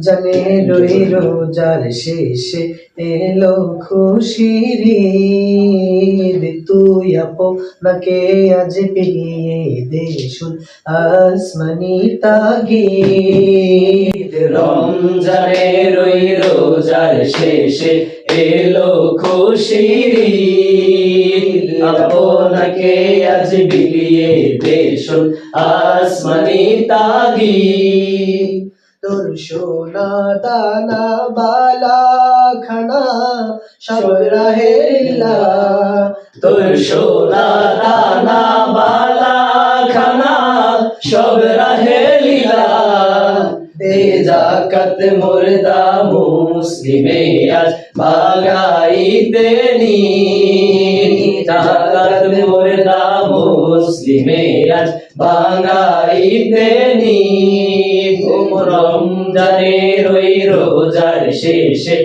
জানে রই রোজার শেষে এলো খুশির ঈদ, তুই আপনাকে আজ বিলিয়ে দে শুন আসমানি তাগিদ। রমজানের ওই রোজার শেষে এলো খুশির ঈদ, আপনাকে আজ বিলিয়ে দে শুন আসমানি তাগিদ। তোর সোনা দানা বালা খানা সব রাহে লীলা, তোর সোনা দানা বালা খানা সব রাহে লীলা। দে যাকাত মুর্দা মুসলিমে আজ ভাগাইতে নি, যাকাত মুর্দা মুসলিমে আজ ভাগাইতে নি। রমজানের ওই রোজার শেষে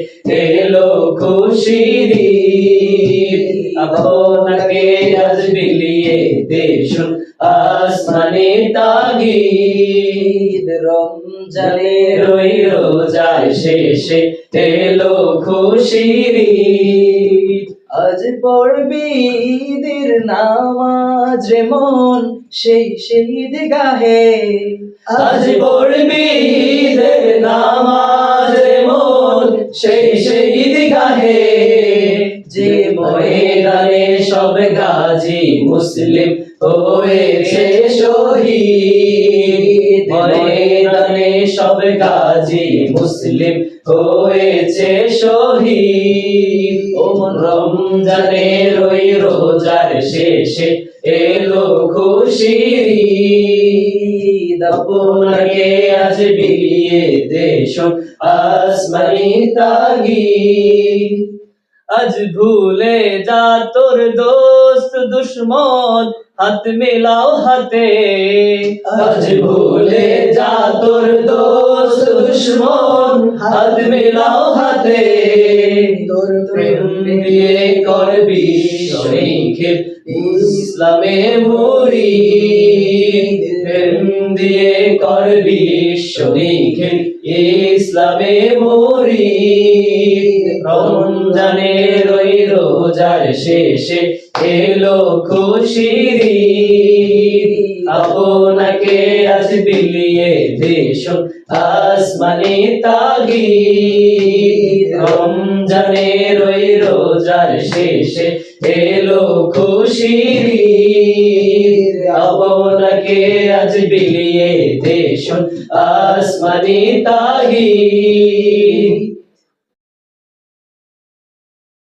এলো খুশির ঈদ, আপনাকে আজ বিলিয়ে দে শুন আসমানি তাগিদ। রমজানের ওই রোজার শেষে এলো খুশির ঈদ। আজ পড়বি ঈদের নামাজ রে মন সেই শহীদ গাহে, আজ পড়বি ঈদের নামাজ রে মন সেই শহীদ গাহে। যে ময়দানে সব গাজী মুসলিম হয়েছে শহীদ, ময়দানে সব গাজী মুসলিম হয়েছে শহীদ। রমজানের ওই রোজার শেষে এলো খুশির ঈদ, আপনাকে আজ বিলিয়ে দে শুন আসমানি তাগিদ। আজ ভুলে যা তোর দোস্ত দুশ্মন হাত মেলাও হাতে, আজ ভুলে যা তোর দোস্ত দুশ্মন হাত মেলাও হাতে। তোর প্রেম দিয়ে করবি শরীকের ইসলামে মুরিদ, প্রেম দিয়ে করবি শরীকের ইসলামে মুরিদ। রমজানের ওই রোজার শেষে এলো খুশির ঈদ, আপনাকে আজ বিলিয়ে দে শুন আসমানি তাগিদ। রমজানের ওই রোজার শেষে এলো খুশির ঈদ, আপনাকে আজ বিলিয়ে দে শুন আসমানি তাগিদ।